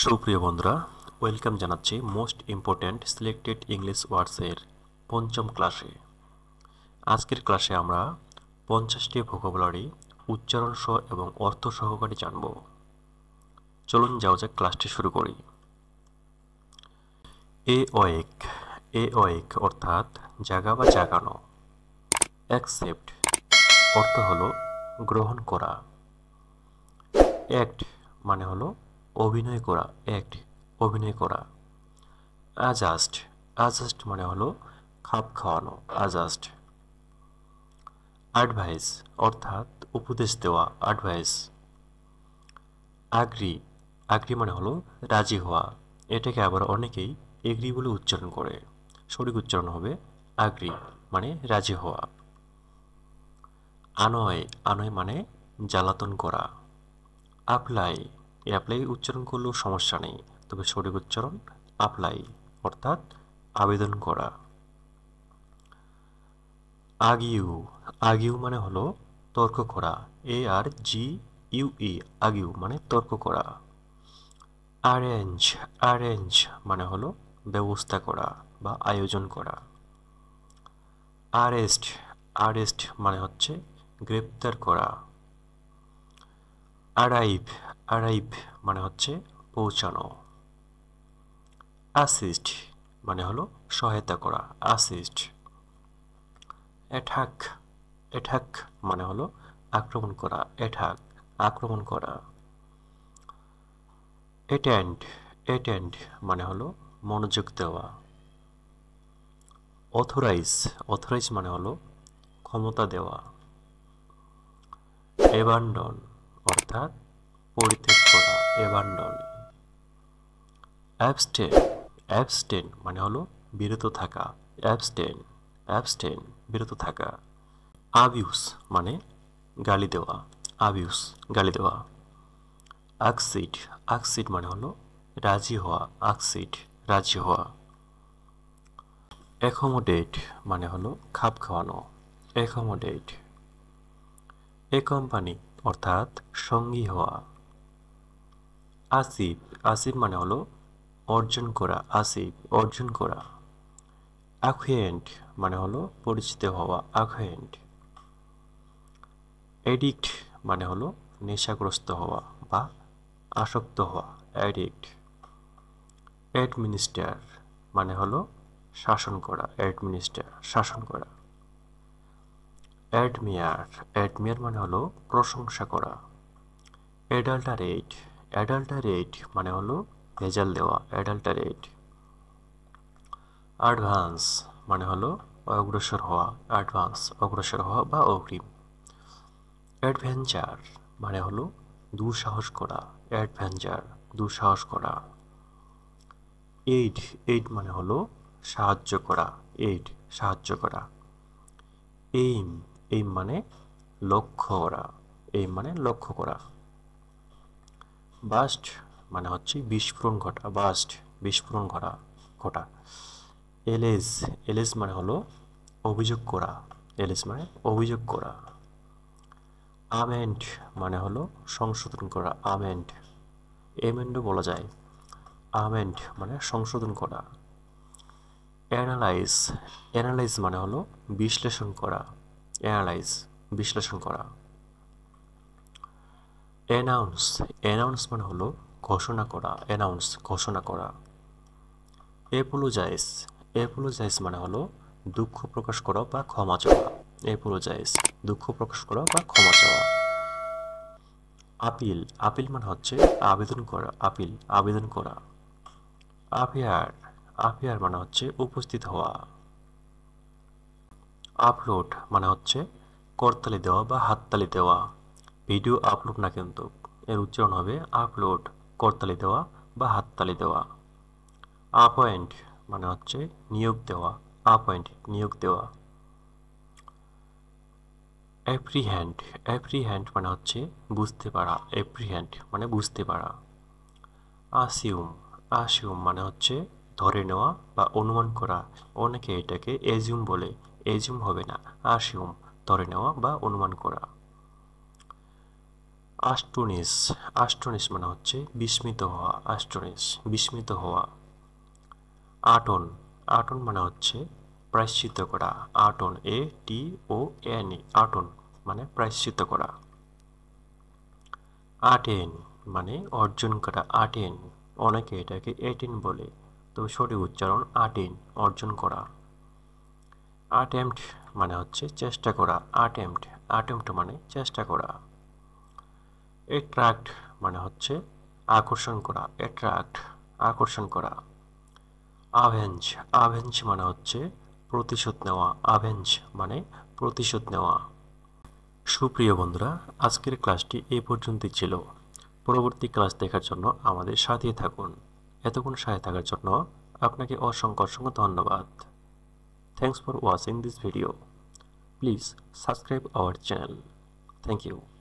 সুপ্রিয় বন্ধুরা, ওয়েলকাম জানাচ্ছি মোস্ট ইম্পর্ট্যান্ট সিলেক্টেড ইংলিশ ওয়ার্ডসের পঞ্চম ক্লাসে। আজকের ক্লাসে আমরা 50টি ভোকাবুলারি উচ্চারণ সহ এবং অর্থ সহকারে জানব। চলুন যাওয়া যাক, ক্লাসটি শুরু করি। এ ওয়েক অর্থাৎ জাগা বা জাগানো। অ্যাকসেপ্ট অর্থ হলো গ্রহণ করা। অ্যাক্ট মানে হলো অভিনয় করা, অভিনয় করা। অ্যাডজাস্ট মানে হলো খাপ খাওয়ানো, অ্যাডজাস্ট। অ্যাডভাইস অর্থাৎ উপদেশ দেওয়া, অ্যাডভাইস। আগ্রি মানে হলো রাজি হওয়া, এটাকে আবার অনেকেই এগ্রি বলে উচ্চারণ করে, সঠিক উচ্চারণ হবে আগ্রি মানে রাজি হওয়া। আনয় মানে জ্বালাতন করা। অ্যাপ্লাই উচ্চারণ করলেও সমস্যা নেই, তবে সঠিক উচ্চারণ অ্যাপ্লাই অর্থাৎ আবেদন করা। আর্গিউ মানে হলো তর্ক করা, আর্গিউ মানে তর্ক করা। অ্যারেঞ্জ মানে হলো ব্যবস্থা করা বা আয়োজন করা। আরেস্ট মানে হচ্ছে গ্রেপ্তার করা। অ্যারাইভ মানে হচ্ছে পৌঁছানো। অ্যাসিস্ট মানে হলো সহায়তা করা, অ্যাসিস্ট। অ্যাটাক মানে হলো আক্রমণ করা, আক্রমণ করা। অ্যাটেন্ড মানে হলো মনোযোগ দেওয়া। অথরাইজ মানে হলো ক্ষমতা দেওয়া। অ্যাবান্ডন অর্থাৎ পরিত্যাগ করা, অ্যাবান্ডন। অ্যাবস্টেন মানে হলো বিরত থাকা, অ্যাবস্টেন বিরত থাকা। আবিউস মানে গালি দেওয়া, গালি দেওয়া। আকসিড মানে হলো রাজি হওয়া, রাজি হওয়া। অ্যাকোমোডেট মানে হলো খাপ খাওয়ানো, অ্যাকোমোডেট। কোম্পানি অর্থাৎ সঙ্গী হওয়া। আসিফ মানে হলো অর্জন করা, অর্জন করা। অ্যাকুয়েন্ট মানে হলো পরিচিত হওয়া, অ্যাকুয়েন্ট। অ্যাডিক্ট মানে হলো নেশাগ্রস্ত হওয়া বা আসক্ত হওয়া, অ্যাডিক্ট। অ্যাডমিনিস্টার মানে হলো শাসন করা, শাসন করা। অ্যাডমিয়ার মানে হলো প্রশংসা করা। অ্যাডাল্টারেট মানে হলো ভেজাল দেওয়া, অ্যাডাল্টারেট। অ্যাডভান্স মানে হলো অগ্রসর হওয়া, অগ্রসর হওয়া বা অগ্রিম। অ্যাডভেঞ্চার মানে হলো দুঃসাহস করা, দুঃসাহস করা। এইড মানে হলো সাহায্য করা, সাহায্য করা। এইম মানে লক্ষ্য করা, লক্ষ্য করা। বাস্ট মানে হচ্ছে বিস্ফোরণ ঘটা, বিস্ফোরণ ঘটা। এলেজ মানে হলো অভিযোগ করা, মানে অভিযোগ করা। আমেন্ড মানে হলো সংশোধন করা, এমেন্ডও বলা যায়। আমেন্ড মানে সংশোধন করা। অ্যানালাইজ মানে হলো বিশ্লেষণ করা, বিশ্লেষণ করা। অ্যানাউন্স মানে হলো ঘোষণা করা, ঘোষণা করা। অ্যাপোলোজাইজ মানে হলো দুঃখ প্রকাশ করা বা ক্ষমা চাওয়া, দুঃখ প্রকাশ করা বা ক্ষমা চাওয়া। আপিল মানে হচ্ছে আবেদন করা, আবেদন করা। অ্যাপিয়ার মানে হচ্ছে উপস্থিত হওয়া। আপলোড মানে হচ্ছে করতালি দেওয়া বা হাততালি দেওয়া, ভিডিও আপলোড না, কিন্তু এর উচ্চারণ হবে আপলোড, করতালি দেওয়া বা হাততালি দেওয়া। অ্যাপয়েন্ট মানে হচ্ছে নিয়োগ দেওয়া, নিয়োগ দেওয়া। অ্যাপ্রিহ্যান্ড মানে হচ্ছে বুঝতে পারা, মানে বুঝতে পারা। আসিউম মানে হচ্ছে ধরে নেওয়া বা অনুমান করা, অনেকে এটাকে এজিউম বলে, এজিউম হবে না, আসিউম ধরে নেওয়া বা অনুমান করা। আস্টনিশ, আস্টনিশ মানে হচ্ছে বিস্মিত হওয়া, আস্টনিশ বিস্মিত হওয়া। আটন, আটন মানে হচ্ছে প্রায়শ্চিত্ত করা, আটন ATON, আটন মানে প্রায়শ্চিত্ত করা। আটেন মানে অর্জন করা, আটেন, অনেকে এটাকে এটেন বলে, তবে সঠিক উচ্চারণ আটেন, অর্জন করা। অ্যাটেম্পট মানে হচ্ছে চেষ্টা করা, অ্যাটেম্পট, অ্যাটেম্পট মানে চেষ্টা করা। অ্যাট্রাক্ট মানে হচ্ছে আকর্ষণ করা, অ্যাট্রাক্ট আকর্ষণ করা। আভেঞ্জ, আভেঞ্জ মানে হচ্ছে প্রতিশোধ নেওয়া, আভেঞ্জ মানে প্রতিশোধ নেওয়া। সুপ্রিয় বন্ধুরা, আজকের ক্লাসটি এই পর্যন্তই ছিল। পরবর্তী ক্লাস দেখার জন্য আমাদের সাথেই থাকুন। এতক্ষণ সাথে থাকার জন্য আপনাকে অসংখ্য অসংখ্য ধন্যবাদ। Thanks for watching this video. Please subscribe our channel. Thank you.